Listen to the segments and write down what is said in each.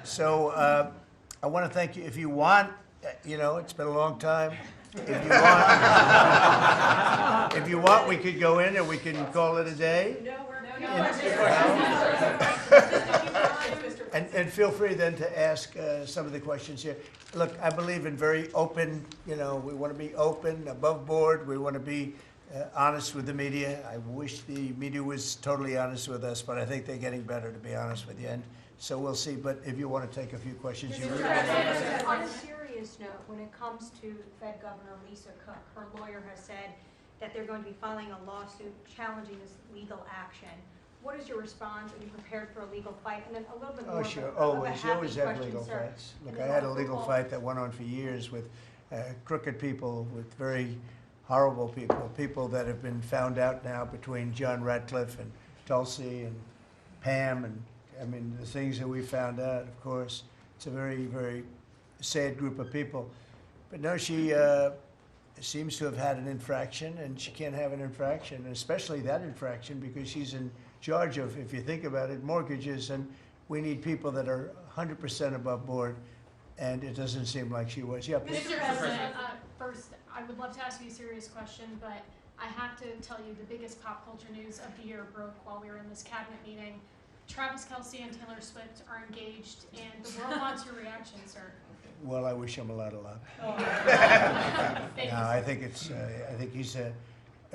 So I want to thank you. If you want, it's been a long time. If you want, we could go in and we can call it a day. And feel free then to ask some of the questions here. Look, I believe in very open, we want to be open, above board. We want to be honest with the media. I wish the media was totally honest with us, but I think they're getting better, to be honest with you. And so we'll see. But if you want to take a few questions, you really On a serious note, when it comes to Fed Governor Lisa Cook, her lawyer has said that they're going to be filing a lawsuit challenging this legal action. What is your response? Are you prepared for a legal fight? And then a little bit more. Oh, sure. Of a Always. You always happy have question, legal sir. fights. And Look, I then had a on legal football- fight that went on for years with crooked people, with very horrible people that have been found out now between John Ratcliffe and Tulsi and Pam. And I mean, the things that we found out, of course, it's a very, very sad group of people. But no, she seems to have had an infraction, and she can't have an infraction, and especially that infraction because she's in charge of, if you think about it, mortgages, and we need people that are 100% above board, and it doesn't seem like she was. Yeah, please. Mr. President, first, I would love to ask you a serious question, but I have to tell you the biggest pop culture news of the year broke while we were in this cabinet meeting. Travis Kelce and Taylor Swift are engaged, and the world wants your reaction, sir. Well, I wish him a lot of luck. Thank No, you. I think he's a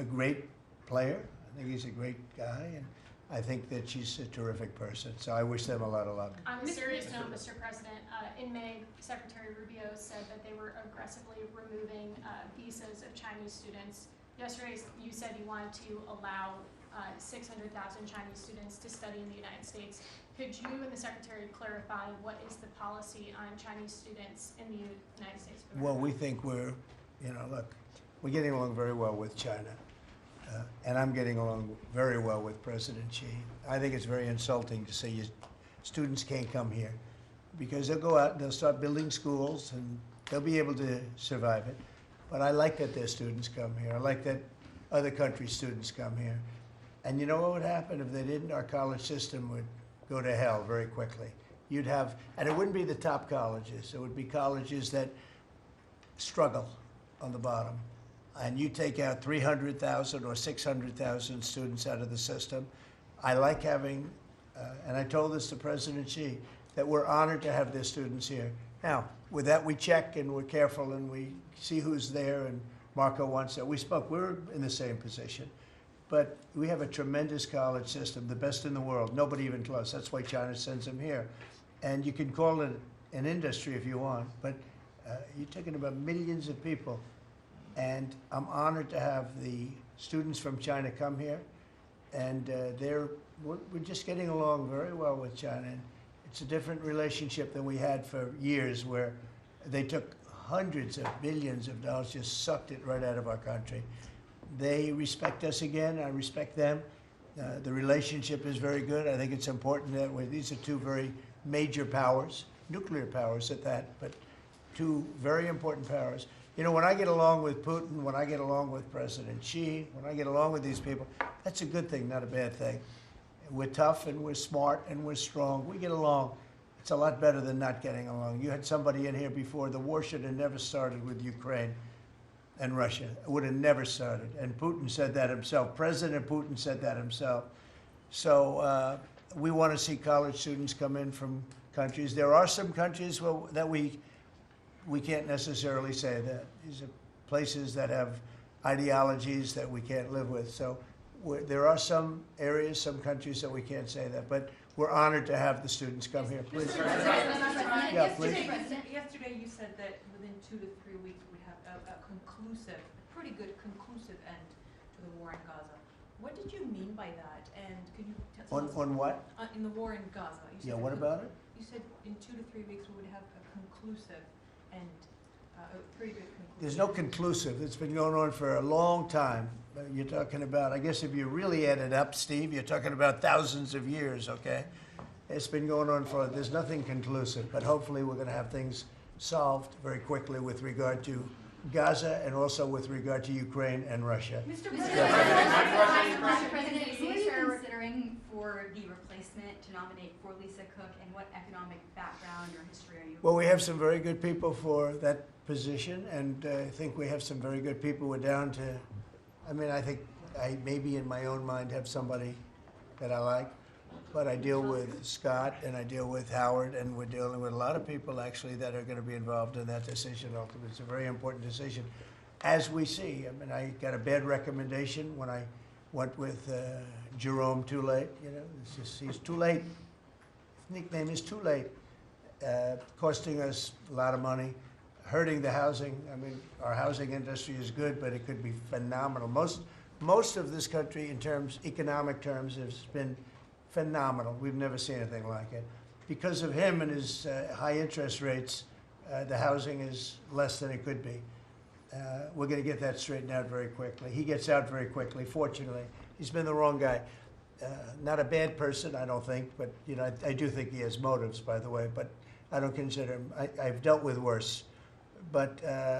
great player. I think he's a great guy, and I think that she's a terrific person. So I wish them a lot of luck. On a serious note, Mr. President, in May, Secretary Rubio said that they were aggressively removing visas of Chinese students. Yesterday, you said you wanted to allow 600,000 Chinese students to study in the United States. Could you and the Secretary clarify what is the policy on Chinese students in the United States? Well, we think we're getting along very well with China. And I'm getting along very well with President Xi. I think it's very insulting to say students can't come here because they'll go out and they'll start building schools and they'll be able to survive it. But I like that their students come here. I like that other countries' students come here. And you know what would happen if they didn't? Our college system would go to hell very quickly. You'd have, and it wouldn't be the top colleges. It would be colleges that struggle on the bottom. And you take out 300,000 or 600,000 students out of the system. I like having, and I told this to President Xi, that we're honored to have their students here. Now, with that, we check and we're careful and we see who's there, and Marco wants that. We're in the same position. But we have a tremendous college system, the best in the world, nobody even close. That's why China sends them here. And you can call it an industry if you want, but you're talking about millions of people. And I'm honored to have the students from China come here. And we're just getting along very well with China. And it's a different relationship than we had for years, where they took hundreds of billions of dollars, just sucked it right out of our country. They respect us again. I respect them. The relationship is very good. I think it's important that these are two very major powers, nuclear powers at that, but two very important powers. You know, when I get along with Putin, when I get along with President Xi, when I get along with these people, that's a good thing, not a bad thing. We're tough and we're smart and we're strong. We get along. It's a lot better than not getting along. You had somebody in here before. The war should have never started with Ukraine and Russia. It would have never started. And Putin said that himself. President Putin said that himself. So we want to see college students come in from countries. There are some countries that we can't necessarily say that. These are places that have ideologies that we can't live with. So there are some areas, some countries that we can't say that. But we're honored to have the students come here. Please. Yeah, please. Yesterday you said that within 2 to 3 weeks we have a pretty good conclusive end to the war in Gaza. What did you mean by that? And could you tell us? On what? In the war in Gaza. You said What about it? You said in 2 to 3 weeks we would have a conclusive end, a pretty good conclusive. There's no conclusive. It's been going on for a long time. You're talking about, I guess if you really add it up, Steve, you're talking about thousands of years, okay? It's been going on there's nothing conclusive, but hopefully we're going to have things solved very quickly with regard to Gaza and also with regard to Ukraine and Russia. Mr. President, who are you considering for the replacement to nominate for Lisa Cook, and what economic background background or history are you? Well, we have some very good people for that position, and I think we have some very good people. We're down to, I mean, I think I maybe in my own mind have somebody that I like, but I deal with Scott and I deal with Howard, and we're dealing with a lot of people actually that are going to be involved in that decision ultimately. It's a very important decision. As we see, I mean, I got a bad recommendation when I went with Jerome Too Late. You know, it's just, he's too late. His nickname is Too Late, costing us a lot of money, hurting the housing. I mean, our housing industry is good, but it could be phenomenal. Most of this country, in terms, economic terms, has been phenomenal. We've never seen anything like it. Because of him and his high interest rates, the housing is less than it could be. We're going to get that straightened out very quickly. He gets out very quickly, fortunately. He's been the wrong guy. Not a bad person, I don't think, but you know, I do think he has motives, by the way, but I don't consider him, I've dealt with worse. But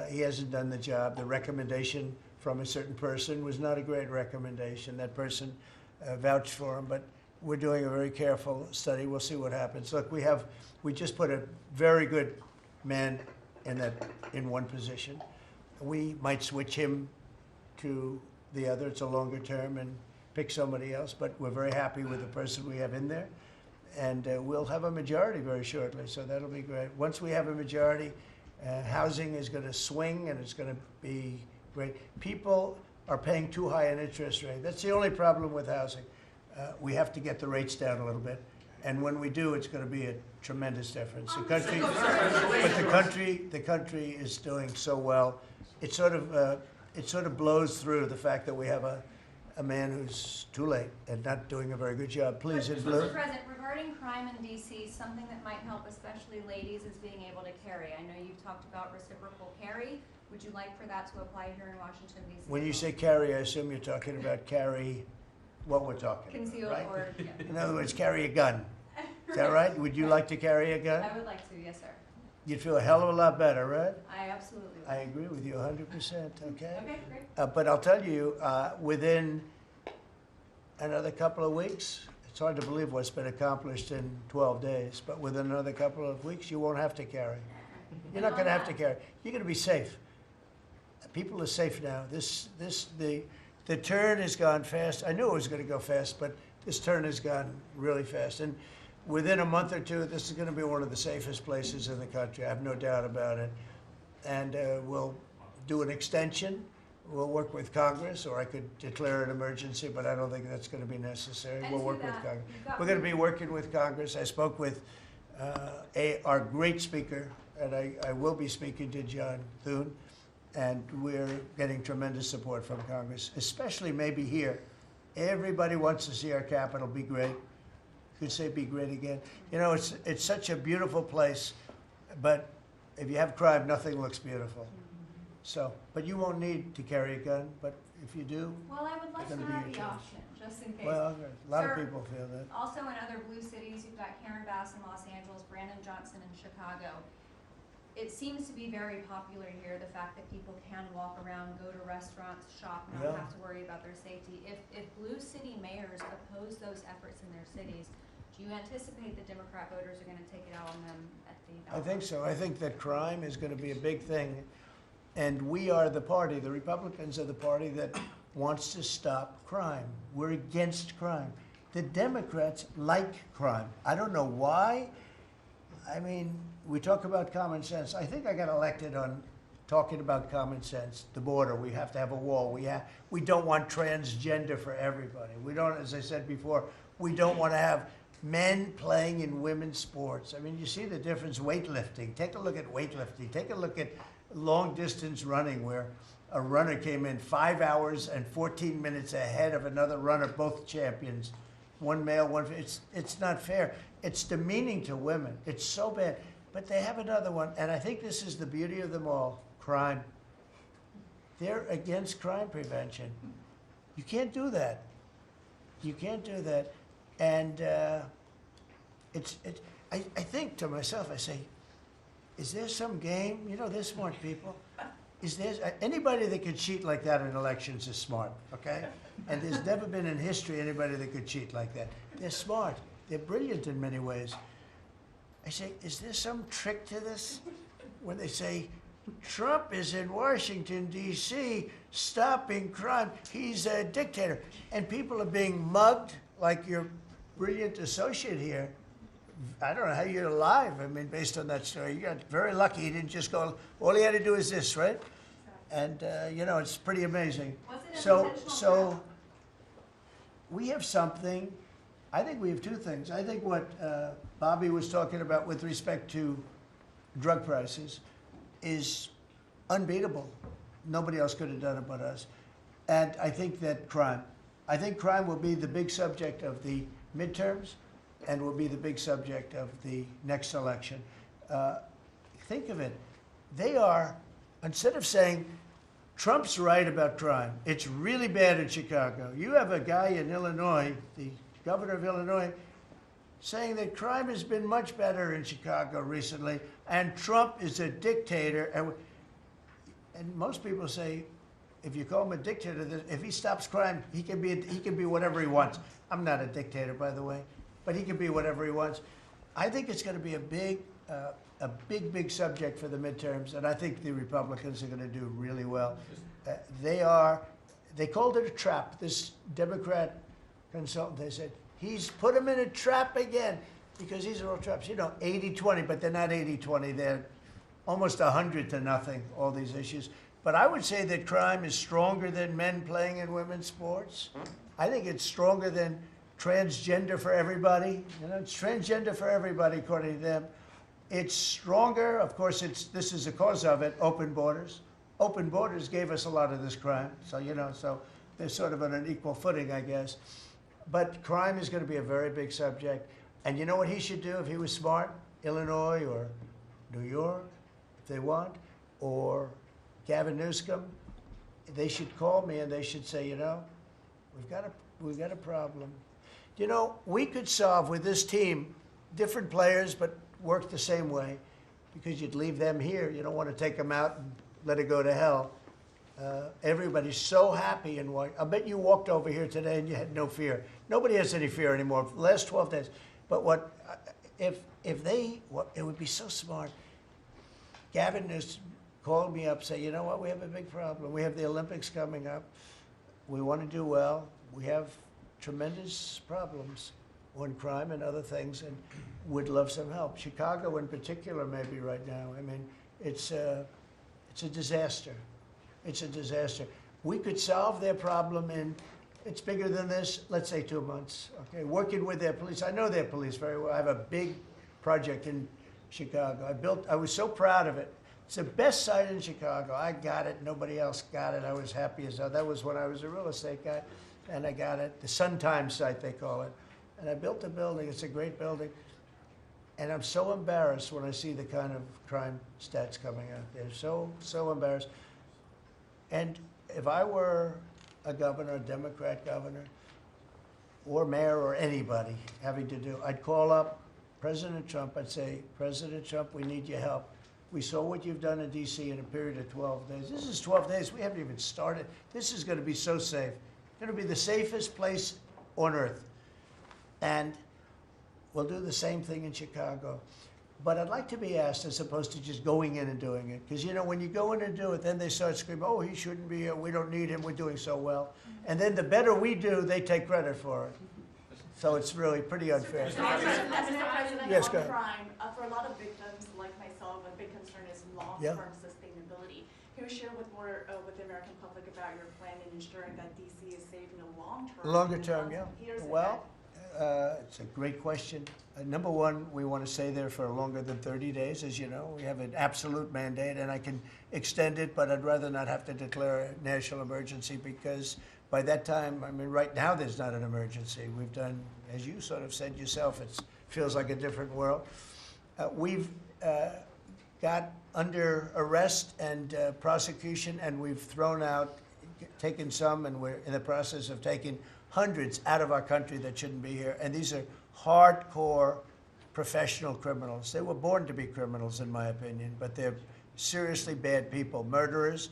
he hasn't done the job. The recommendation from a certain person was not a great recommendation. That person vouched for him, but we're doing a very careful study. We'll see what happens. Look, we just put a very good man in one position. We might switch him to the other. It's a longer term and pick somebody else, but we're very happy with the person we have in there. And we'll have a majority very shortly, so that'll be great. Once we have a majority, housing is going to swing and it's going to be great. People are paying too high an interest rate. That's the only problem with housing. We have to get the rates down a little bit. And when we do, it's going to be a tremendous difference. The country is doing so well. It sort of blows through the fact that we have a man who's too late and not doing a very good job. Please, in blue. Mr. President, regarding crime in D.C., something that might help especially ladies is being able to carry. I know you've talked about reciprocal carry. Would you like for that to apply here in Washington, D.C.? When you say carry, I assume you're talking about carry what we're talking Concealed about, right? or, yeah. In other words, carry a gun. Is that right? Would you like to carry a gun? I would like to, yes, sir. You'd feel a hell of a lot better, right? I absolutely would. I agree with you 100%, okay? Okay, great. But I'll tell you, within another couple of weeks, it's hard to believe what's been accomplished in 12 days, but within another couple of weeks, you won't have to carry. You're not going to have to carry. You're going to be safe. People are safe now. The turn has gone fast. I knew it was going to go fast, but this turn has gone really fast. And within a month or two, this is going to be one of the safest places in the country. I have no doubt about it. And we'll do an extension. We'll work with Congress, or I could declare an emergency, but I don't think that's going to be necessary. And We'll to work with that, Congress. you've got We're going to be working with Congress. I spoke with our great speaker, and I will be speaking to John Thune, and we're getting tremendous support from Congress, especially maybe here. Everybody wants to see our capital be great. You could say be great again. You know, it's such a beautiful place, but if you have crime, nothing looks beautiful. So, but you won't need to carry a gun, but if you do, Well, I would like It's to gonna be have your the choice. option, just in case. well, a lot of Sir. people feel that. Also in other blue cities, you've got Karen Bass in Los Angeles, Brandon Johnson in Chicago. It seems to be very popular here, the fact that people can walk around, go to restaurants, shop, not Yeah. have to worry about their safety. If blue city mayors oppose those efforts in their cities, do you anticipate the Democrat voters are gonna take it out on them at the I ballot? think so. I think that crime is going to be a big thing. And we are the party, the Republicans are the party that wants to stop crime. We're against crime. The Democrats like crime. I don't know why. I mean, we talk about common sense. I think I got elected on talking about common sense. The border, we have to have a wall. We don't want transgender for everybody. We don't, as I said before, we don't want to have men playing in women's sports. I mean, you see the difference. Weightlifting. Take a look at weightlifting. Take a look at long distance running, where a runner came in 5 hours and 14 minutes ahead of another runner, both champions. One male, one female. It's not fair. It's demeaning to women. It's so bad. But they have another one, and I think this is the beauty of them all. Crime. They're against crime prevention. You can't do that. You can't do that. And I think to myself, I say, is there some game? You know, they're smart people. Is there anybody that could cheat like that in elections is smart, okay? And there's never been in history anybody that could cheat like that. They're smart. They're brilliant in many ways. I say, is there some trick to this? When they say, Trump is in Washington, D.C., stopping crime. He's a dictator. And people are being mugged like your brilliant associate here. I don't know how you're alive. I mean, based on that story, you got very lucky. He didn't just go, all he had to do is this, right? And, it's pretty amazing. Was it an So, intentional so trap? we have something. I think we have two things. I think what Bobby was talking about with respect to drug prices is unbeatable. Nobody else could have done it but us. And I think that crime will be the big subject of the midterms and will be the big subject of the next election. Think of it. They are, instead of saying, Trump's right about crime, it's really bad in Chicago. You have a guy in Illinois, the governor of Illinois, saying that crime has been much better in Chicago recently, and Trump is a dictator. And most people say, if you call him a dictator, if he stops crime, he can be whatever he wants. I'm not a dictator, by the way, but he can be whatever he wants. I think it's going to be a big subject for the midterms, and I think the Republicans are going to do really well. They called it a trap. This Democrat consultant, they said, he's put him in a trap again, because these are all traps. 80-20, but they're not 80-20. They're almost 100-0, all these issues. But I would say that crime is stronger than men playing in women's sports. I think it's stronger than transgender for everybody. It's transgender for everybody, according to them. It's stronger. Of course, this is the cause of it, open borders. Open borders gave us a lot of this crime. So, so they're sort of on an equal footing, I guess. But crime is going to be a very big subject. And you know what he should do if he was smart? Illinois or New York, if they want, or Gavin Newsom, they should call me and they should say, we've got a problem. We could solve with this team, different players, but work the same way, because you'd leave them here. You don't want to take them out and let it go to hell. Everybody's so happy in what. I bet you walked over here today and you had no fear. Nobody has any fear anymore for the last 12 days. But it would be so smart. Gavin Newsom called me up, say, we have a big problem. We have the Olympics coming up. We want to do well. We have tremendous problems on crime and other things, and would love some help. Chicago in particular, maybe right now. I mean, it's a disaster. It's a disaster. We could solve their problem it's bigger than this, let's say 2 months, okay? Working with their police. I know their police very well. I have a big project in Chicago. I was so proud of it. It's the best site in Chicago. I got it. Nobody else got it. I was happy as hell. That was when I was a real estate guy, and I got it. The Sun Times site, they call it. And I built the building. It's a great building. And I'm so embarrassed when I see the kind of crime stats coming out. They're so embarrassed. And if I were a governor, a Democrat governor, or mayor, or anybody having to do, I'd call up President Trump. I'd say, President Trump, we need your help. We saw what you've done in D.C. in a period of 12 days. This is 12 days. We haven't even started. This is going to be so safe. It's going to be the safest place on earth. And we'll do the same thing in Chicago. But I'd like to be asked, as opposed to just going in and doing it. Because, when you go in and do it, then they start screaming, oh, he shouldn't be here. We don't need him. We're doing so well. And then the better we do, they take credit for it. So it's really pretty unfair. Mr. President, Yes, on go ahead. crime, for a lot of victims like myself, a big concern is long-term sustainability. Can you share with the American public about your plan in ensuring that DC is safe in the long term? Longer term, yeah. Years Well, it's a great question. Number one, we want to stay there for longer than 30 days, as you know. We have an absolute mandate, and I can extend it, but I'd rather not have to declare a national emergency, because by that time, right now there's not an emergency. We've done, as you sort of said yourself, it feels like a different world. We've got under arrest and prosecution, and we've taken some, and we're in the process of taking hundreds out of our country that shouldn't be here. And these are hardcore professional criminals. They were born to be criminals, in my opinion, but they're seriously bad people. Murderers,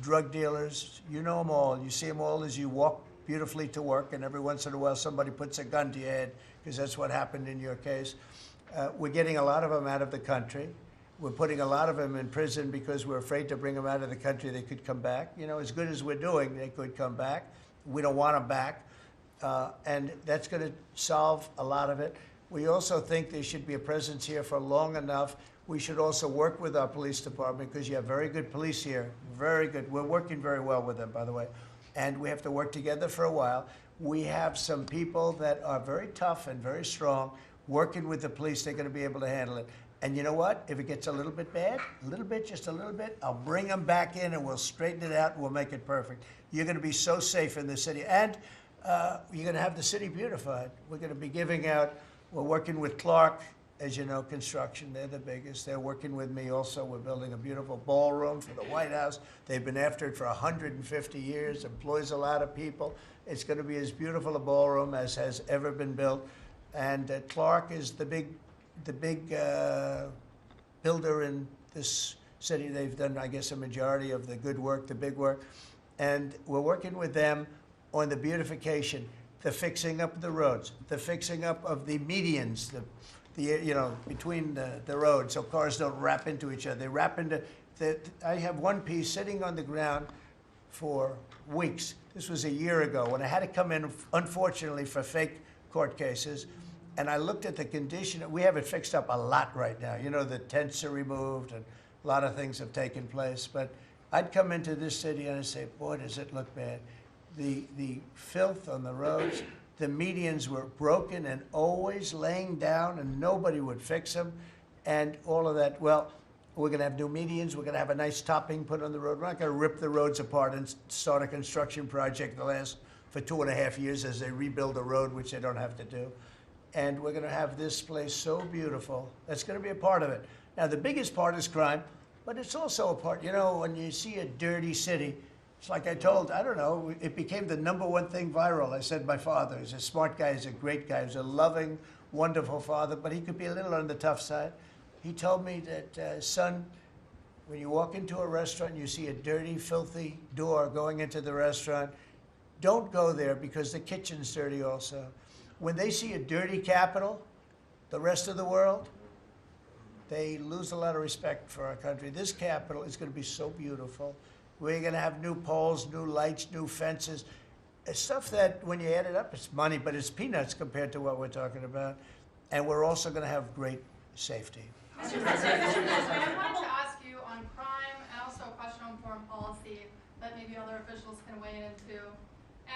drug dealers, you know them all. You see them all as you walk beautifully to work, and every once in a while somebody puts a gun to your head, because that's what happened in your case. We're getting a lot of them out of the country. We're putting a lot of them in prison because we're afraid to bring them out of the country. They could come back. You know, as good as we're doing, they could come back. We don't want them back. And that's going to solve a lot of it. We also think there should be a presence here for long enough. We should also work with our police department because you have very good police here. Very good. We're working very well with them, by the way. And we have to work together for a while. We have some people that are very tough and very strong working with the police. They're going to be able to handle it. And you know what? If it gets a little bit bad, a little bit, just a little bit, I'll bring them back in and we'll straighten it out and we'll make it perfect. You're going to be so safe in the city. And you're going to have the city beautified. We're going to be giving out, we're working with Clark, as you know, construction. They're the biggest. They're working with me also. We're building a beautiful ballroom for the White House. They've been after it for 150 years, employs a lot of people. It's going to be as beautiful a ballroom as has ever been built. And Clark is the big builder in this city. They've done, I guess, a majority of the good work, the big work. And we're working with them on the beautification, the fixing up of the roads, the fixing up of the medians, between the roads, so cars don't wrap into each other. They wrap into, I have one piece sitting on the ground for weeks. This was a year ago when I had to come in, unfortunately, for fake court cases. And I looked at the condition. We have it fixed up a lot right now. You know, the tents are removed and a lot of things have taken place. But I'd come into this city and I'd say, boy, does it look bad. The filth on the roads, the medians were broken and always laying down and nobody would fix them and all of that. Well, we're going to have new medians. We're going to have a nice topping put on the road. We're not going to rip the roads apart and start a construction project that lasts for 2.5 years as they rebuild the road, which they don't have to do. And we're going to have this place so beautiful. That's going to be a part of it. Now, the biggest part is crime, but it's also a part, you know, when you see a dirty city, it's like I told, I don't know, it became the #1 thing viral. I said my father, he's a smart guy, he's a great guy, he's a loving, wonderful father, but he could be a little on the tough side. He told me that, son, when you walk into a restaurant and you see a dirty, filthy door going into the restaurant, don't go there because the kitchen's dirty also. When they see a dirty Capitol, the rest of the world, they lose a lot of respect for our country. This Capitol is going to be so beautiful. We're going to have new poles, new lights, new fences. It's stuff that, when you add it up, it's money, but it's peanuts compared to what we're talking about. And we're also going to have great safety. Mr. President, I wanted to ask you on crime and also a question on foreign policy that maybe other officials can weigh in into.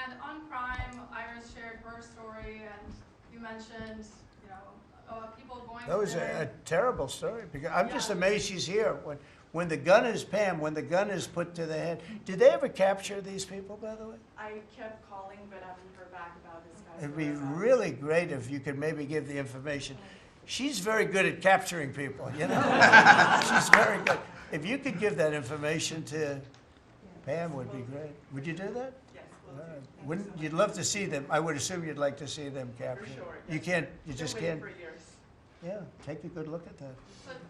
And on crime, Iris shared her story, and you mentioned, you know, people going. That was a terrible story. Because I'm just amazed she's here. When the gun is, Pam, when the gun is put to the head. Did they ever capture these people, by the way? I kept calling, but I haven't heard back about this guy. It'd be really great if you could maybe give the information. She's very good at capturing people, you know? She's very good. If you could give that information to Pam, would be great. Would you do that? Yes, will do. Wouldn't you'd love to see them? I would assume you'd like to see them captured. For sure. You yes. can't. You Been just waiting can't. For years. Yeah, take a good look at that.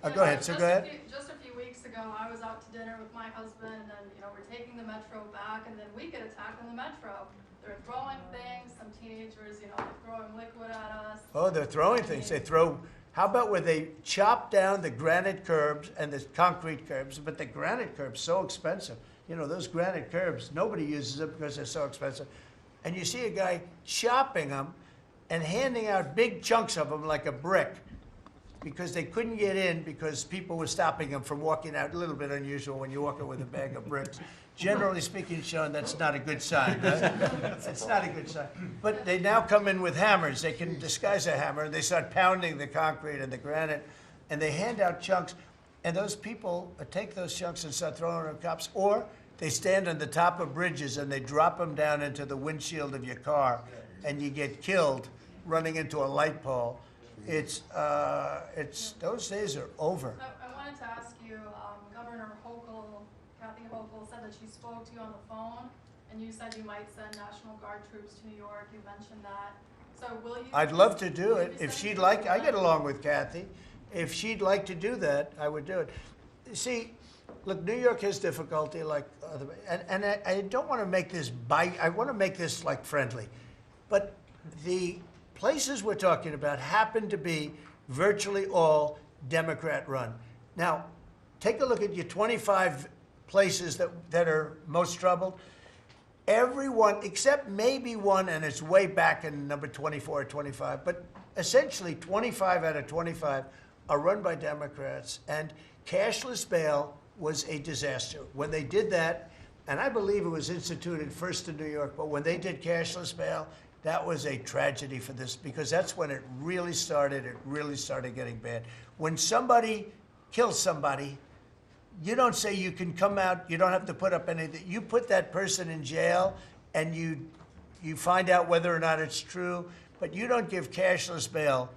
But, Go ahead. So go ahead. Just a few weeks ago, I was out to dinner with my husband, and you know, we're taking the metro back, and then we get attacked on the metro. They're throwing things. Some teenagers, you know, they're throwing liquid at us. Oh, they're throwing things. They throw. How about where they chop down the granite curbs and the concrete curbs? But the granite curbs so expensive. You know, those granite curbs, nobody uses them because they're so expensive. And you see a guy chopping them and handing out big chunks of them like a brick because they couldn't get in because people were stopping them from walking out. A little bit unusual when you're walking with a bag of bricks. Generally speaking, Sean, that's not a good sign. Right? That's not a good sign. But they now come in with hammers. They can disguise a hammer. They start pounding the concrete and the granite, and they hand out chunks. And those people take those chunks and start throwing them at cops. Or they stand on the top of bridges and they drop them down into the windshield of your car, and you get killed running into a light pole. It's those days are over. I wanted to ask you, Governor Hochul, Kathy Hochul, said that she spoke to you on the phone, and you said you might send National Guard troops to New York. You mentioned that. So will you? I'd love to do will you it be if sending she'd like. troops I to get them? along with Kathy. If she'd like to do that, I would do it. See, look, New York has difficulty, like other, and I don't want to make this bite. I want to make this like friendly, but the places we're talking about happen to be virtually all Democrat run. Now, take a look at your 25 places that are most troubled. Everyone, except maybe one, and it's way back in number 24 or 25, but essentially 25 out of 25 are run by Democrats. And cashless bail was a disaster. When they did that, and I believe it was instituted first in New York, but when they did cashless bail, that was a tragedy for this, because that's when it really started getting bad. When somebody kills somebody, you don't say you can come out, you don't have to put up anything. You put that person in jail and you find out whether or not it's true, but you don't give cashless bail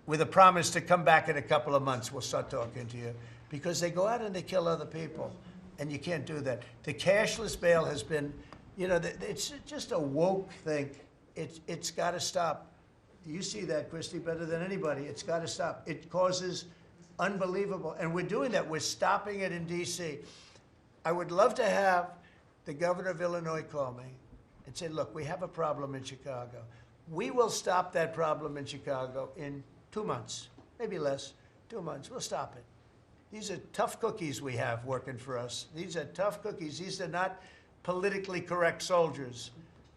with a promise to come back in a couple of months, we'll start talking to you. Because they go out and they kill other people, and you can't do that. The cashless bail has been, it's just a woke thing. It's got to stop. You see that, Christy, better than anybody. It's got to stop. It causes unbelievable, and we're doing that. We're stopping it in D.C. I would love to have the governor of Illinois call me and say, look, we have a problem in Chicago. We will stop that problem in Chicago in 2 months, maybe less, 2 months. We'll stop it. These are tough cookies we have working for us. These are tough cookies. These are not politically correct soldiers.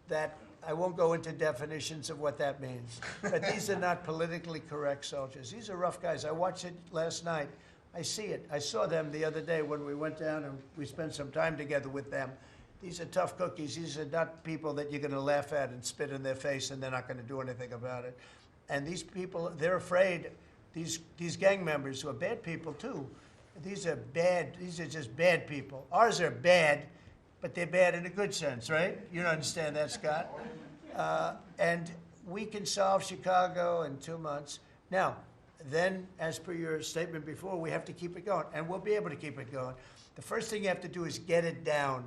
That I won't go into definitions of what that means, but these are not politically correct soldiers. These are rough guys. I watched it last night. I see it. I saw them the other day when we went down and we spent some time together with them. These are tough cookies. These are not people that you're going to laugh at and spit in their face and they're not going to do anything about it. And these people, they're afraid. These gang members who are bad people too. These are bad. These are just bad people. Ours are bad, but they're bad in a good sense, right? You don't understand that, Scott? And we can solve Chicago in 2 months. Now, then, as per your statement before, we have to keep it going, and we'll be able to keep it going. The first thing you have to do is get it down.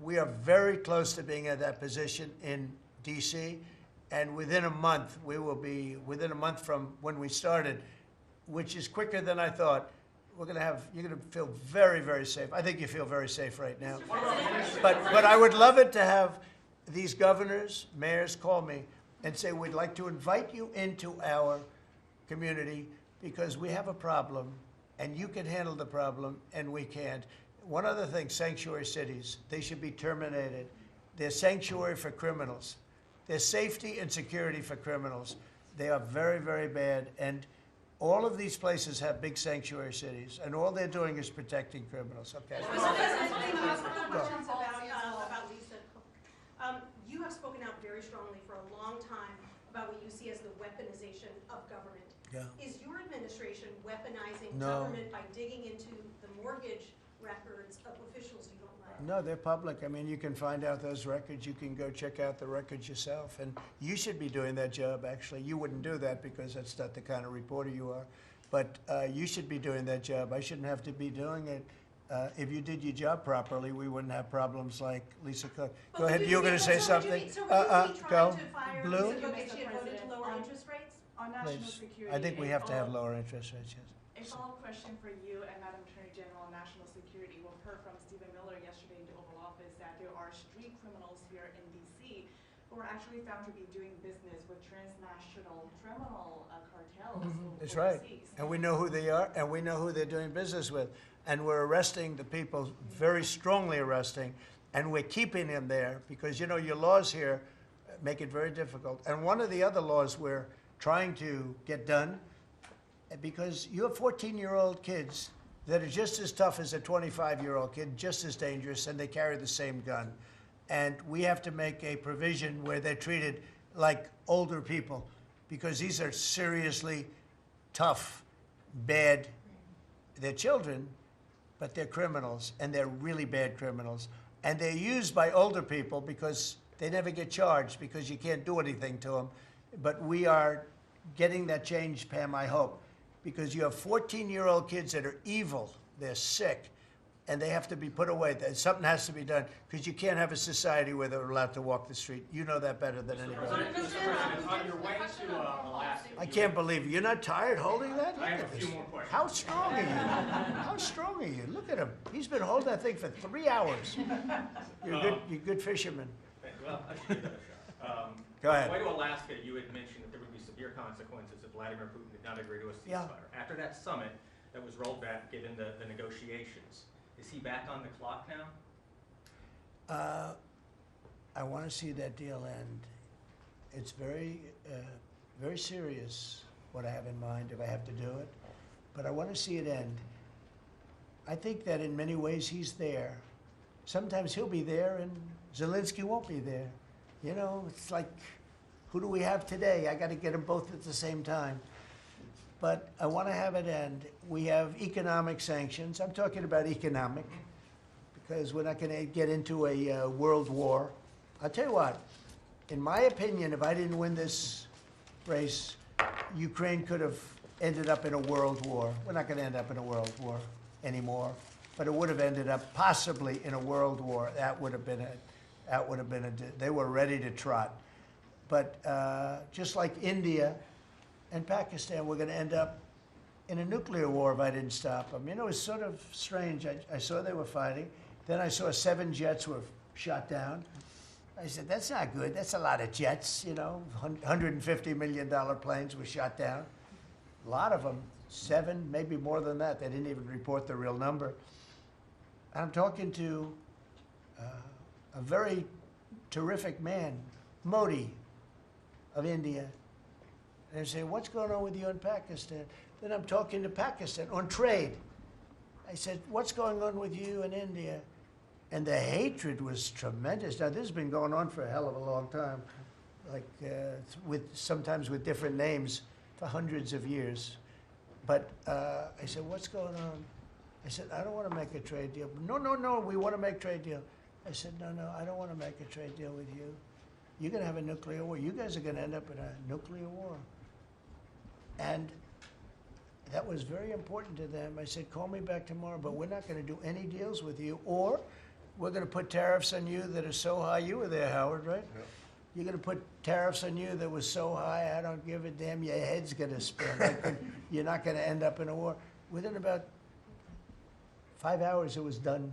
We are very close to being at that position in D.C., and within a month, we will be, within a month from when we started, which is quicker than I thought, you're going to feel very, very safe. I think you feel very safe right now. But I would love it to have these governors, mayors call me and say, we'd like to invite you into our community because we have a problem and you can handle the problem and we can't. One other thing, sanctuary cities, they should be terminated. They're sanctuary for criminals. They're safety and security for criminals. They are very, very bad. And all of these places have big sanctuary cities, and all they're doing is protecting criminals. Okay. Questions about Lisa. You have spoken out very strongly for a long time about what you see as the weaponization of government. Yeah. Is your administration weaponizing No. government by digging into the mortgage records of officials you don't like? No, they're public. I mean, you can find out those records. You can go check out the records yourself. And you should be doing that job, actually. You wouldn't do that because that's not the kind of reporter you are. But you should be doing that job. I shouldn't have to be doing it. If you did your job properly, we wouldn't have problems like Lisa Cook. But Go ahead. You were going to say something? Go. Go. Fire Blue? Lisa Cook if she had voted to lower interest rates? On national Please. security. I think we a have to have follow- lower interest rates, yes. A follow-up question for you and Madam Attorney General on national security. We've heard from Stephen Miller yesterday in the Oval Office that there are street criminals here in D.C. who are actually found to be doing business with transnational criminal cartels. That's right. overseas. And we know who they are, and we know who they're doing business with. And we're arresting the people, very strongly arresting, and we're keeping them there because, you know, your laws here make it very difficult. And one of the other laws we're trying to get done, because you have 14-year-old kids that are just as tough as a 25-year-old kid, just as dangerous, and they carry the same gun. And we have to make a provision where they're treated like older people, because these are seriously tough, bad. They're children, but they're criminals, and they're really bad criminals. And they're used by older people because they never get charged because you can't do anything to them. But we are getting that change, Pam, I hope, because you have 14-year-old kids that are evil, they're sick, and they have to be put away. Something has to be done because you can't have a society where they're allowed to walk the street. You know that better than anybody. Mr. President, on your way to Alaska. I can't believe it. You're not tired holding that? Look I have at a few this. more questions. How strong are you? How strong are you? Look at him. He's been holding that thing for 3 hours. You're a good fisherman. Well, I should give that a shot. Go ahead. On the way to Alaska, you had mentioned that there would be some severe consequences if Vladimir Putin did not agree to a Yeah. ceasefire. After that summit that was rolled back, given the negotiations, is he back on the clock now? I want to see that deal end. It's very, very serious what I have in mind if I have to do it, but I want to see it end. I think that in many ways he's there. Sometimes he'll be there and Zelensky won't be there. You know, it's like, who do we have today? I got to get them both at the same time. But I want to have it end. We have economic sanctions. I'm talking about economic because we're not going to get into a world war. I'll tell you what, in my opinion, if I didn't win this race, Ukraine could have ended up in a world war. We're not going to end up in a world war anymore, but it would have ended up possibly in a world war. That would have been they were ready to trot. But just like India and Pakistan, we're going to end up in a nuclear war if I didn't stop them. You know, it's sort of strange. I saw they were fighting. Then I saw 7 jets were shot down. I said, that's not good. That's a lot of jets, you know. $150 million planes were shot down. A lot of them, 7, maybe more than that. They didn't even report the real number. I'm talking to a very terrific man, Modi of India. And they say, what's going on with you in Pakistan? Then I'm talking to Pakistan on trade. I said, what's going on with you in India? And the hatred was tremendous. Now, this has been going on for a hell of a long time, like sometimes with different names for hundreds of years. But I said, what's going on? I said, I don't want to make a trade deal. No, we want to make trade deal. I said, no, I don't want to make a trade deal with you. You're going to have a nuclear war. You guys are going to end up in a nuclear war. And that was very important to them. I said, call me back tomorrow, but we're not going to do any deals with you, or we're going to put tariffs on you that are so high. You were there, Howard, right? Yeah. You're going to put tariffs on you that was so high, I don't give a damn. Your head's going to spin. You're not going to end up in a war. Within about 5 hours, it was done.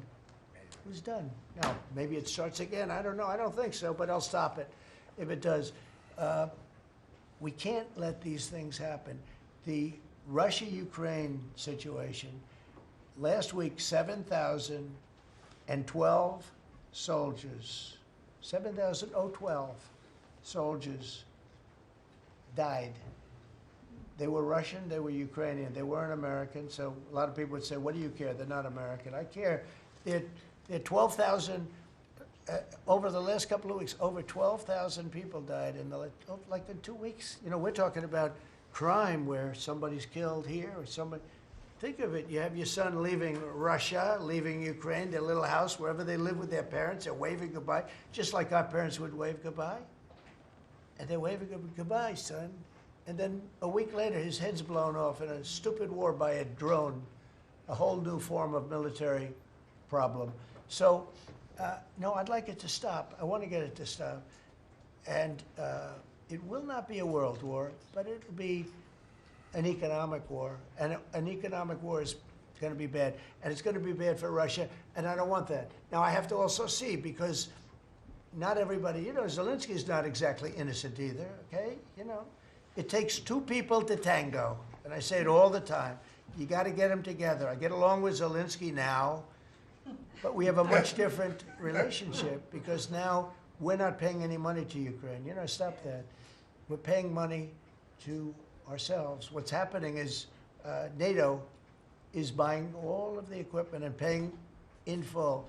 It was done. Now, maybe it starts again. I don't know. I don't think so, but I'll stop it if it does. We can't let these things happen. The Russia-Ukraine situation, last week, 7,012 soldiers, 7,012 soldiers died. They were Russian, they were Ukrainian, they weren't American, so a lot of people would say, what do you care? They're not American. I care. They're 12,000, over the last couple of weeks, over 12,000 people died in like in 2 weeks. You know, we're talking about crime where somebody's killed here or somebody. Think of it, you have your son leaving Russia, leaving Ukraine, their little house, wherever they live with their parents, they're waving goodbye, just like our parents would wave goodbye. And they're waving goodbye, son. And then a week later, his head's blown off in a stupid war by a drone, a whole new form of military problem. So, no, I'd like it to stop. I want to get it to stop. And it will not be a world war, but it'll be an economic war. And an economic war is going to be bad. And it's going to be bad for Russia, and I don't want that. Now, I have to also see, because not everybody, you know, Zelensky's not exactly innocent either, okay? You know, it takes 2 people to tango. And I say it all the time. You got to get them together. I get along with Zelensky now, but we have a much different relationship because now we're not paying any money to Ukraine. You know, stop that. We're paying money to ourselves. What's happening is NATO is buying all of the equipment and paying in full.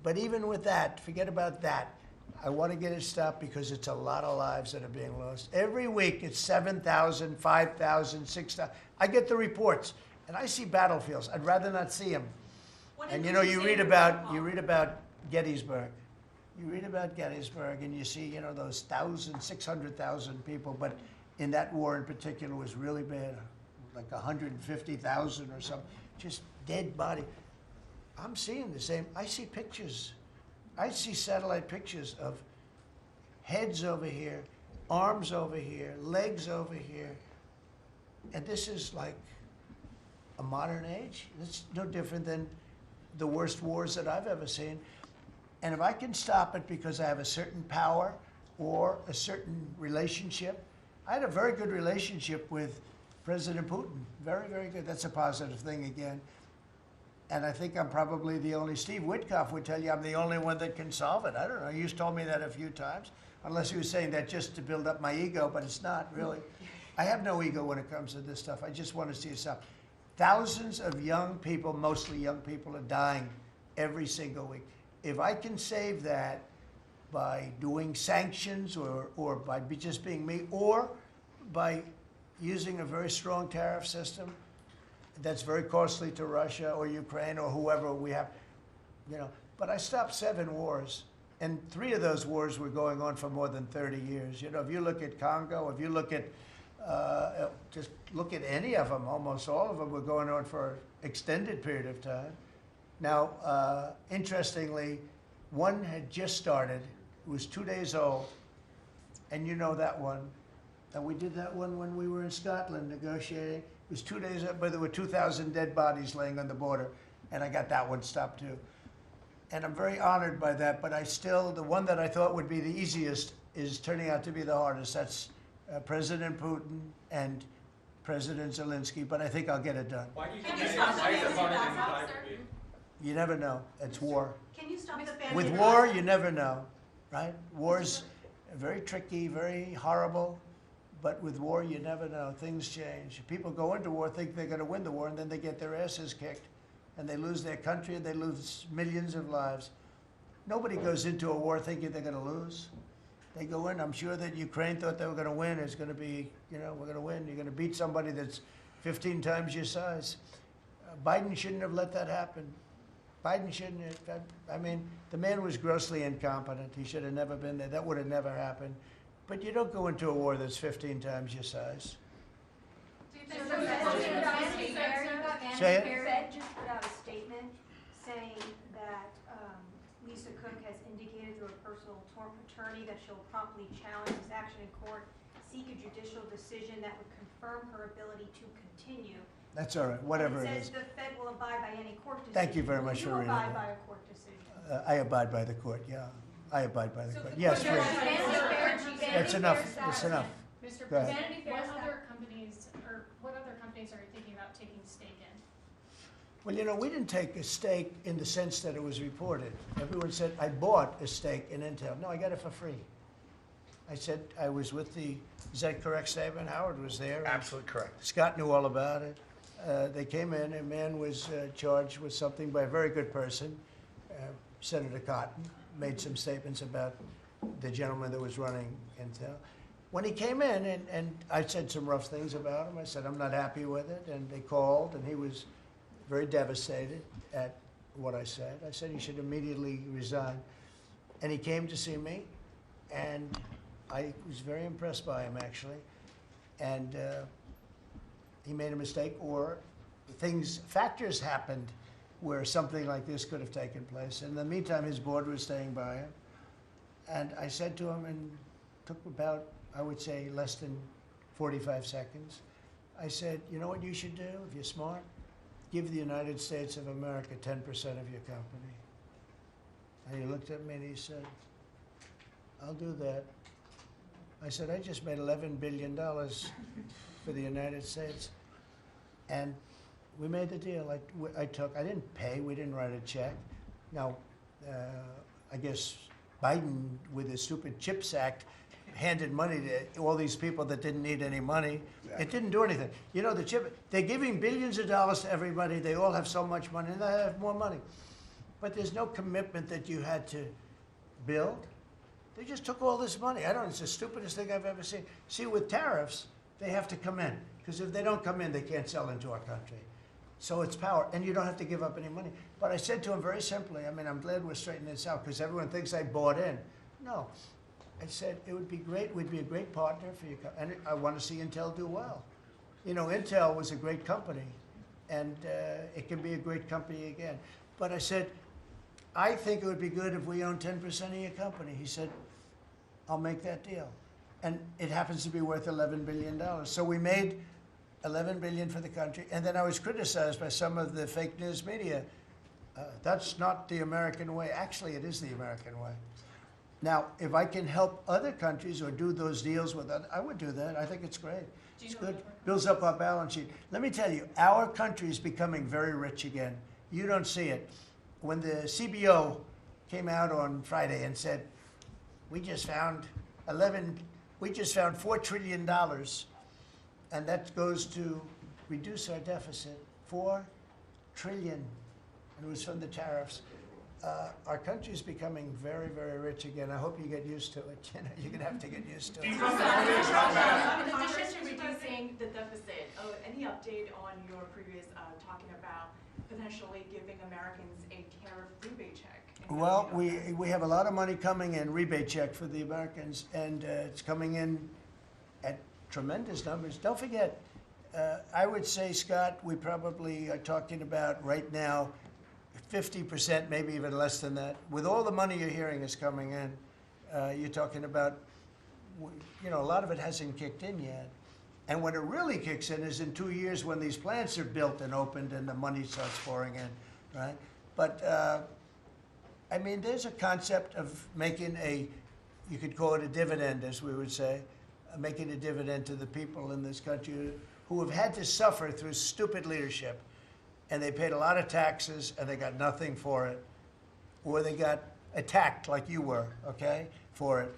But even with that, forget about that. I want to get it stopped because it's a lot of lives that are being lost. Every week it's 7,000, 5,000, 6,000. I get the reports and I see battlefields. I'd rather not see them. And you know, you read about Gettysburg. You read about Gettysburg and you see, you know, those 600,000 people, but in that war in particular was really bad, like 150,000 or something, just dead body. I'm seeing the same. I see pictures. I see satellite pictures of heads over here, arms over here, legs over here. And this is like a modern age. It's no different than the worst wars that I've ever seen. And if I can stop it because I have a certain power or a certain relationship, I had a very good relationship with President Putin. Very, very good. That's a positive thing again. And I think I'm probably the only, Steve Witkoff would tell you I'm the only one that can solve it. I don't know. He's told me that a few times, unless he was saying that just to build up my ego, but it's not really. I have no ego when it comes to this stuff. I just want to see it stop. Thousands of young people, mostly young people, are dying every single week. If I can save that by doing sanctions or by just being me, or by using a very strong tariff system that's very costly to Russia or Ukraine or whoever we have, you know. But I stopped 7 wars, and 3 of those wars were going on for more than 30 years. You know, if you look at Congo, if you look at, just look at any of them, almost all of them were going on for an extended period of time. Now, interestingly, one had just started. It was 2 days old, and you know that one. And we did that one when we were in Scotland negotiating. It was 2 days up, but there were 2,000 dead bodies laying on the border, and I got that one stopped too. And I'm very honored by that, but I still, the one that I thought would be the easiest is turning out to be the hardest. That's President Putin and President Zelensky, but I think I'll get it done. Why do you Can think you that stop is? the Why is it family harder violence? than you? You never know. It's war. Can you stop the family With violence? war, you never know, right? War's very tricky, very horrible, but with war, you never know. Things change. People go into war, think they're going to win the war, and then they get their asses kicked, and they lose their country, and they lose millions of lives. Nobody goes into a war thinking they're going to lose. They go in. I'm sure that Ukraine thought they were going to win. It's going to be, you know, we're going to win. You're going to beat somebody that's 15 times your size. Biden shouldn't have let that happen. Biden shouldn't have. I mean, the man was grossly incompetent. He should have never been there. That would have never happened. But you don't go into a war that's 15 times your size. Do you think So there's the a Fed Vanity Fair? Say it. The Fed just put out a statement saying that Lisa Cook has indicated through a personal attorney that she'll promptly challenge this action in court, seek a judicial decision that would confirm her ability to continue. That's all right, whatever And it it is. says the Fed will abide by any court decision. Thank you very much for reading Will you abide that. by a court decision? I abide by the court, yeah. I abide by the So court. the Yes, question please. is- That's enough, that's enough. Mr. Go ahead. President, what other companies are you thinking about taking stake in? Well, you know, we didn't take a stake in the sense that it was reported. Everyone said, I bought a stake in Intel. No, I got it for free. I said I was with the, is that a correct statement? Howard was there. and Absolutely correct. Scott knew all about it. They came in, a man was charged with something by a very good person, Senator Cotton, made some statements about the gentleman that was running Intel. When he came in, and I said some rough things about him, I said, I'm not happy with it, and they called, and he was very devastated at what I said. I said he should immediately resign. And he came to see me, and I was very impressed by him, actually. And he made a mistake, or factors happened where something like this could have taken place. In the meantime, his board was staying by him. And I said to him, and took about, I would say, less than 45 seconds. I said, you know what you should do if you're smart? Give the United States of America 10% of your company. And he looked at me and he said, I'll do that. I said, I just made $11 billion for the United States. And we made the deal. I didn't pay, we didn't write a check. Now, I guess Biden, with his stupid CHIPS Act, handed money to all these people that didn't need any money. Exactly. It didn't do anything. You know, they're giving billions of dollars to everybody. They all have so much money, and they have more money. But there's no commitment that you had to build. They just took all this money. I don't know, it's the stupidest thing I've ever seen. See, with tariffs, they have to come in. Because if they don't come in, they can't sell into our country. So it's power, and you don't have to give up any money. But I said to him very simply, I mean, I'm glad we're straightening this out, because everyone thinks I bought in. No. I said, it would be great, we'd be a great partner for you, and I want to see Intel do well. You know, Intel was a great company, and it can be a great company again. But I said, I think it would be good if we own 10% of your company. He said, I'll make that deal. And it happens to be worth $11 billion. So we made $11 billion for the country, and then I was criticized by some of the fake news media. That's not the American way. Actually, it is the American way. Now, if I can help other countries or do those deals with other, I would do that. I think it's great. Do you It's know good. what- Builds up our balance sheet. Let me tell you, our country is becoming very rich again. You don't see it. When the CBO came out on Friday and said, we just found $4 trillion, and that goes to reduce our deficit, $4 trillion, and it was from the tariffs. Our country is becoming very, very rich again. I hope you get used to it. You know, you're gonna have to get used to it. In addition to reducing the deficit, any update on your previous talking about potentially giving Americans a tariff rebate check? Well, we have a lot of money coming in, rebate check for the Americans, and it's coming in at tremendous numbers. Don't forget, I would say, Scott, we probably are talking about right now 50%, maybe even less than that. With all the money you're hearing is coming in, you're talking about, you know, a lot of it hasn't kicked in yet. And when it really kicks in is in 2 years when these plants are built and opened and the money starts pouring in, right? But, I mean, there's a concept of making you could call it a dividend, as we would say, making a dividend to the people in this country who have had to suffer through stupid leadership. And they paid a lot of taxes and they got nothing for it. Or they got attacked like you were, okay, for it.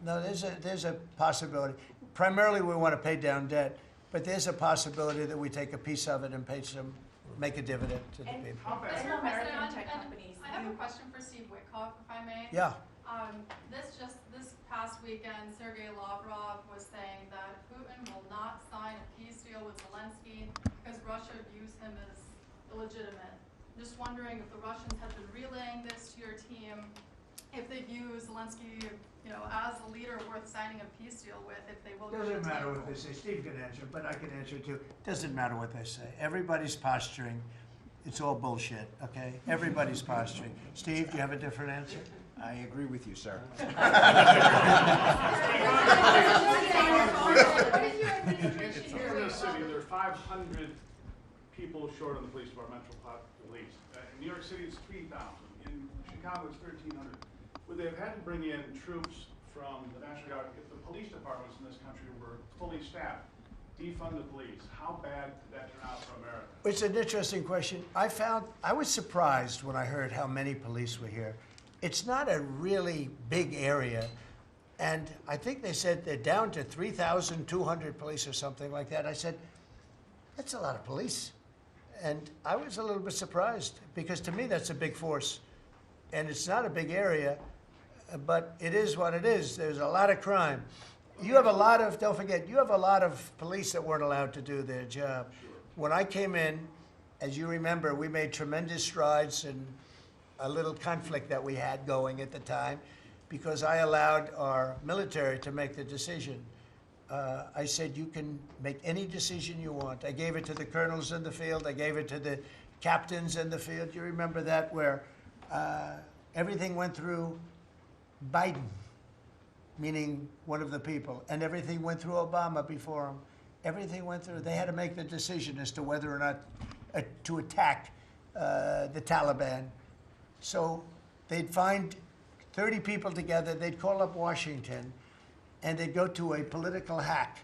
No, there's a possibility. Primarily we want to pay down debt, but there's a possibility that we take a piece of it and make a dividend to the people. Mr. American President, tech and companies. I have a question for Steve Witkoff, if I may. Yeah. This past weekend, Sergei Lavrov was saying that Putin will not sign a peace deal with Zelensky because Russia views him as illegitimate. Just wondering if the Russians have been relaying this to your team, if they view Zelensky, you know, as a leader worth signing a peace deal with, if they will. Doesn't matter what they say. Steve can answer, but I can answer too. Doesn't matter what they say. Everybody's posturing. It's all bullshit, okay? Everybody's posturing. Steve, do you have a different answer? I agree with you, sir. What is your administration Here in doing this city, about there are 500 people short on the police departmental police. In New York City, it's 3,000. In Chicago, it's 1,300. Would they have had to bring in troops from the National Guard if the police departments in this country were fully staffed? Defund the police. How bad did that turn out for America? It's an interesting question. I was surprised when I heard how many police were here. It's not a really big area. And I think they said they're down to 3,200 police or something like that. I said, that's a lot of police. And I was a little bit surprised because to me that's a big force. And it's not a big area, but it is what it is. There's a lot of crime. You have a lot of, don't forget, you have a lot of police that weren't allowed to do their job. When I came in, as you remember, we made tremendous strides in a little conflict that we had going at the time because I allowed our military to make the decision. I said, you can make any decision you want. I gave it to the colonels in the field. I gave it to the captains in the field. You remember that where everything went through Biden, meaning one of the people, and everything went through Obama before him. Everything went through. They had to make the decision as to whether or not to attack the Taliban. So they'd find 30 people together, they'd call up Washington, and they'd go to a political hack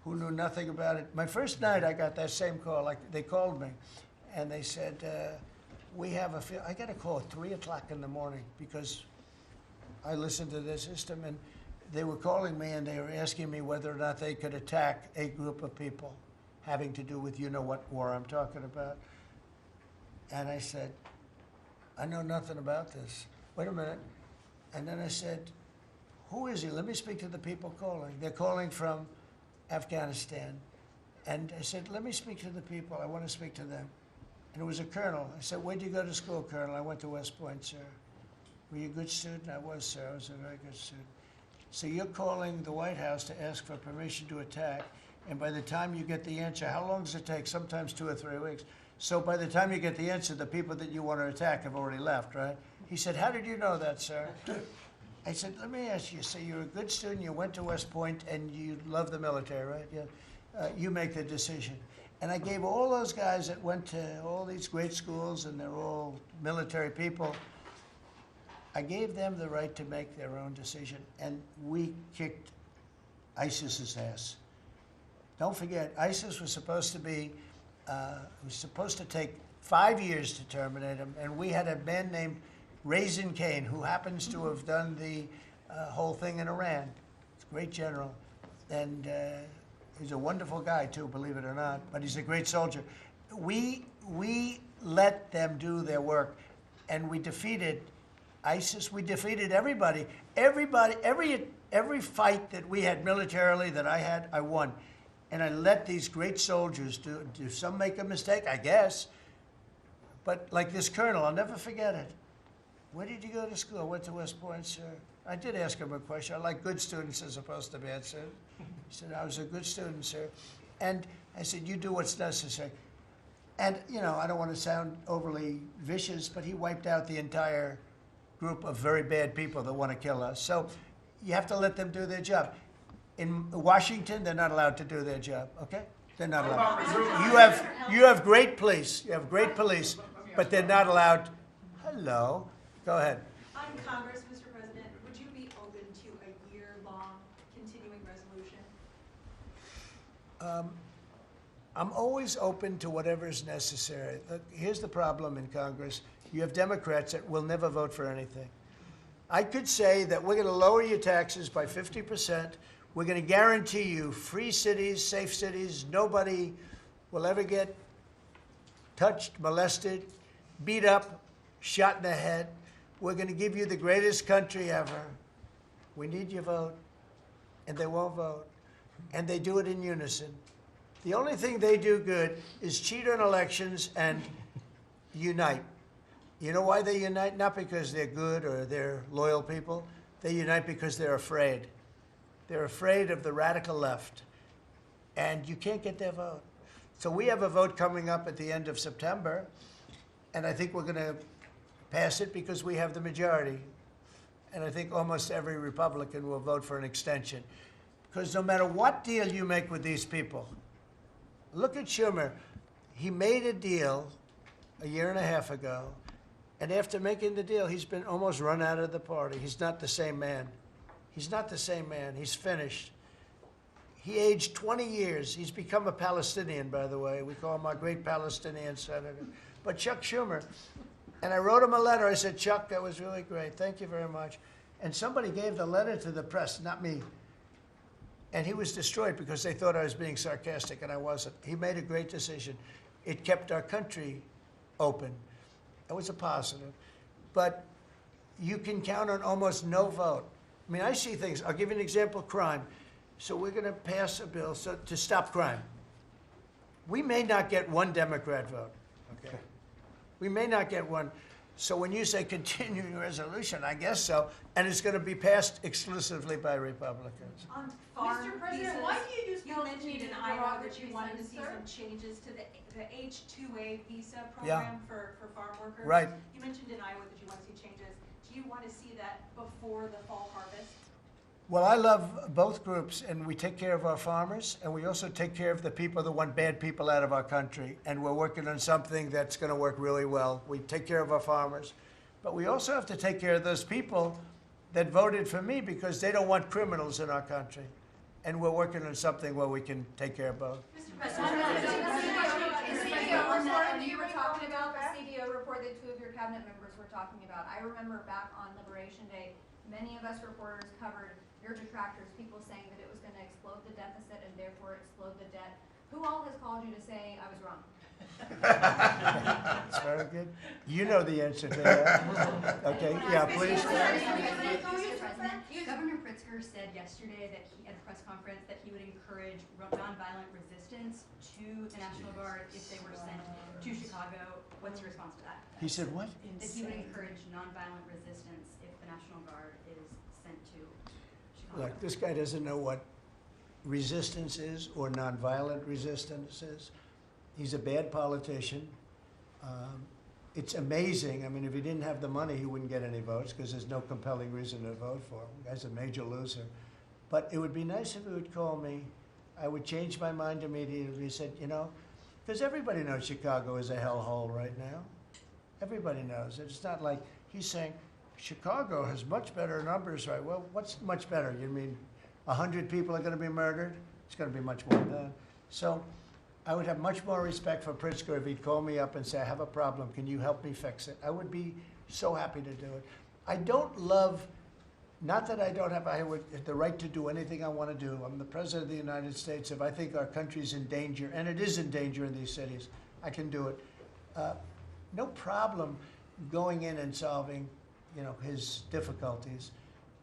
who knew nothing about it. My first night, I got that same call. Like they called me, and they said, I got a call at 3 o'clock in the morning because I listened to their system, and they were calling me, and they were asking me whether or not they could attack a group of people having to do with you-know-what war I'm talking about. And I said, I know nothing about this. Wait a minute. And then I said, who is he? Let me speak to the people calling. They're calling from Afghanistan. And I said, let me speak to the people. I want to speak to them. And it was a colonel. I said, where'd you go to school, Colonel? I went to West Point, sir. Were you a good student? I was, sir. I was a very good student. So you're calling the White House to ask for permission to attack, and by the time you get the answer, how long does it take? Sometimes 2 or 3 weeks. So by the time you get the answer, the people that you want to attack have already left, right? He said, how did you know that, sir? I said, let me ask you, so you're a good student, you went to West Point, and you love the military, right? Yeah. You make the decision. And I gave all those guys that went to all these great schools, and they're all military people, I gave them the right to make their own decision, and we kicked ISIS's ass. Don't forget, ISIS was supposed to be, was supposed to take 5 years to terminate him, and we had a man named Raisin Kane, who happens to have done the whole thing in Iran. He's a great general, and he's a wonderful guy too, believe it or not, but he's a great soldier. We let them do their work, and we defeated ISIS. We defeated everybody. Every fight that we had militarily that I had, I won. And I let these great soldiers do some make a mistake, I guess. But like this colonel, I'll never forget it. Where did you go to school? I went to West Point, sir. I did ask him a question. I like good students as opposed to bad students. He said, I was a good student, sir. And I said, you do what's necessary. And, you know, I don't want to sound overly vicious, but he wiped out the entire group of very bad people that want to kill us. So you have to let them do their job. In Washington, they're not allowed to do their job, okay? They're not allowed. You have great police. You have great police, but they're not allowed. Hello. Go ahead. On Congress, Mr. President, would you be open to a year-long continuing resolution? I'm always open to whatever is necessary. Look, here's the problem in Congress. You have Democrats that will never vote for anything. I could say that we're going to lower your taxes by 50%. We're going to guarantee you free cities, safe cities. Nobody will ever get touched, molested, beat up, shot in the head. We're going to give you the greatest country ever. We need your vote. And they won't vote. And they do it in unison. The only thing they do good is cheat on elections and unite. You know why they unite? Not because they're good or they're loyal people. They unite because they're afraid. They're afraid of the radical left. And you can't get their vote. So we have a vote coming up at the end of September. And I think we're going to pass it because we have the majority. And I think almost every Republican will vote for an extension. Because no matter what deal you make with these people, look at Schumer. He made a deal a year and a half ago. And after making the deal, he's been almost run out of the party. He's not the same man. He's not the same man. He's finished. He aged 20 years. He's become a Palestinian, by the way. We call him our great Palestinian senator. But Chuck Schumer, and I wrote him a letter. I said, Chuck, that was really great. Thank you very much. And somebody gave the letter to the press, not me. And he was destroyed because they thought I was being sarcastic, and I wasn't. He made a great decision. It kept our country open. It was a positive. But you can count on almost no vote. I mean, I see things. I'll give you an example, crime. So we're going to pass a bill to stop crime. We may not get one Democrat vote, okay? We may not get one. So when you say continuing resolution, I guess so. And it's going to be passed exclusively by Republicans. On farm Mr. President, visas, why do you just you don't mentioned speak in in Iowa that you derogatory wanted to see sentences, some changes to the H-2A visa Yeah. program for farm workers. Right. You mentioned in Iowa that you want to see changes. Do you want to see that before the fall harvest? Well, I love both groups, and we take care of our farmers, and we also take care of the people that want bad people out of our country. And we're working on something that's going to work really well. We take care of our farmers, but we also have to take care of those people that voted for me because they don't want criminals in our country. And we're working on something where we can take care of both. Mr. President, the CBO report that you were talking about, the CBO report that two of your cabinet members were talking about. I remember back on Liberation Day, many of us reporters covered your detractors, people saying that it was going to explode the deficit and therefore explode the debt. Who all has called you to say I was wrong? That's very good. You know the answer to that. Okay, yeah, please. Mr. President, Governor Pritzker said yesterday that he, at a press conference, that he would encourage nonviolent resistance to the National Guard if they were sent to Chicago. What's your response to that? He said what? That he would encourage nonviolent resistance if the National Guard is sent to Chicago. Look, this guy doesn't know what resistance is or nonviolent resistance is. He's a bad politician. It's amazing. I mean, if he didn't have the money, he wouldn't get any votes because there's no compelling reason to vote for him. The guy's a major loser. But it would be nice if he would call me. I would change my mind immediately. He said, you know, because everybody knows Chicago is a hellhole right now. Everybody knows it. It's not like he's saying, Chicago has much better numbers, right? Well, what's much better? You mean 100 people are going to be murdered? It's going to be much more than that. So I would have much more respect for Pritzker if he'd call me up and say, I have a problem. Can you help me fix it? I would be so happy to do it. I don't love, not that I don't have the right to do anything I want to do. I'm the President of the United States. If I think our country's in danger, and it is in danger in these cities, I can do it. No problem going in and solving, his difficulties.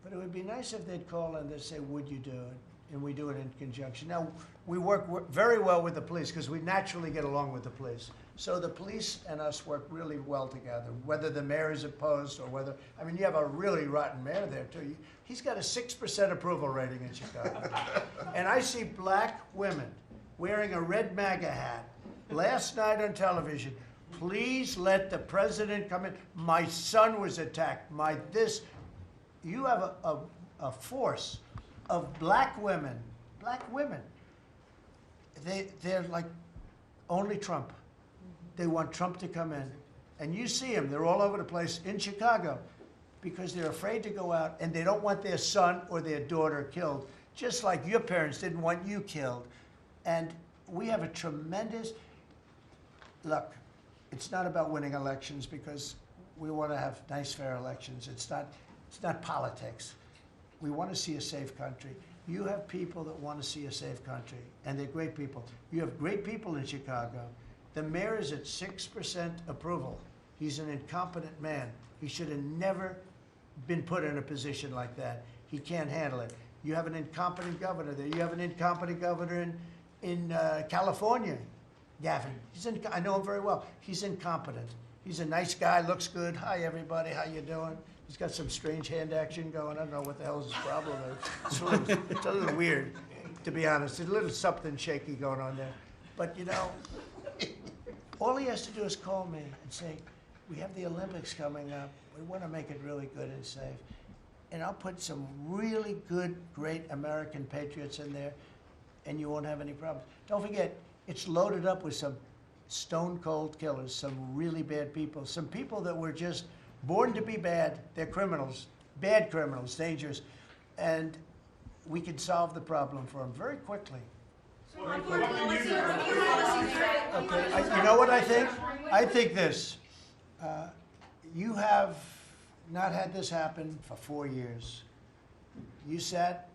But it would be nice if they'd call and they'd say, would you do it? And we do it in conjunction. Now, we work very well with the police because we naturally get along with the police. So the police and us work really well together, whether the mayor is opposed or whether, you have a really rotten mayor there too. He's got a 6% approval rating in Chicago. And I see black women wearing a red MAGA hat last night on television. Please let the president come in. My son was attacked. You have a force of black women. They're like only Trump. They want Trump to come in. And you see them, they're all over the place in Chicago because they're afraid to go out and they don't want their son or their daughter killed, just like your parents didn't want you killed. And we have a tremendous, look, it's not about winning elections because we want to have nice, fair elections. It's not politics. We want to see a safe country. You have people that want to see a safe country, and they're great people. You have great people in Chicago. The mayor is at 6% approval. He's an incompetent man. He should have never been put in a position like that. He can't handle it. You have an incompetent governor there. You have an incompetent governor in California, Gavin. I know him very well. He's incompetent. He's a nice guy, looks good. Hi, everybody. How you doing? He's got some strange hand action going. I don't know what the hell his problem is. It's a little weird, to be honest. There's a little something shaky going on there. But, all he has to do is call me and say, we have the Olympics coming up. We want to make it really good and safe. And I'll put some really good, great American patriots in there, and you won't have any problems. Don't forget, it's loaded up with some stone-cold killers, some really bad people, some people that were just born to be bad. They're criminals, bad criminals, dangerous. And we can solve the problem for them very quickly. Okay, you know what I think? I think this. You have not had this happen for 4 years. You sat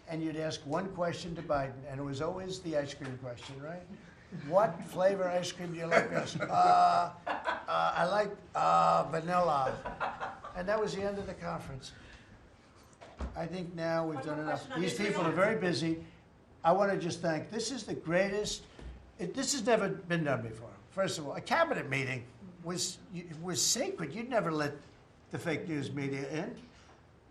and you'd ask one question to Biden, and it was always the ice cream question, right? What flavor ice cream do you like best? I like vanilla. And that was the end of the conference. I think now we've done enough. These people are very busy. I want to just thank, this is the greatest, this has never been done before. First of all, a cabinet meeting was sacred. You'd never let the fake news media in.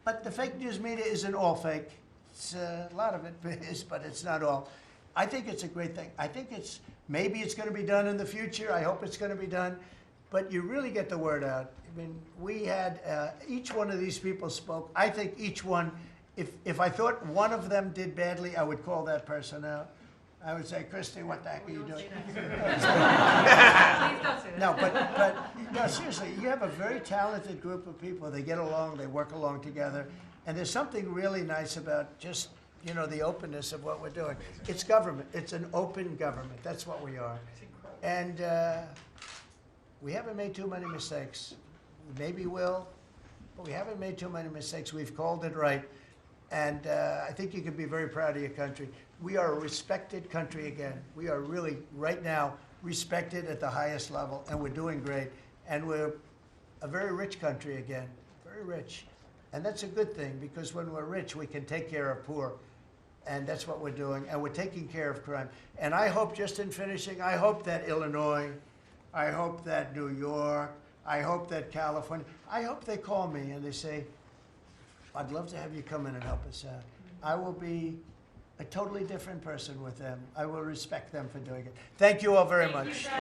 But the fake news media isn't all fake. It's, a lot of it is, but it's not all. I think it's a great thing. I think maybe it's going to be done in the future. I hope it's going to be done. But you really get the word out. We had, each one of these people spoke. I think each one, if I thought one of them did badly, I would call that person out. I would say, Christy, what the heck are you doing? Please don't say that. No, but no, seriously, you have a very talented group of people. They get along, they work along together. And there's something really nice about just, the openness of what we're doing. It's government. It's an open government. That's what we are. And we haven't made too many mistakes. Maybe we'll, but we haven't made too many mistakes. We've called it right. And I think you can be very proud of your country. We are a respected country again. We are really, right now, respected at the highest level, and we're doing great. And we're a very rich country again, very rich. And that's a good thing, because when we're rich, we can take care of poor. And that's what we're doing. And we're taking care of crime. And I hope, just in finishing, I hope that Illinois, I hope that New York, I hope that California, I hope they call me and they say, I'd love to have you come in and help us out. I will be a totally different person with them. I will respect them for doing it. Thank you all very much.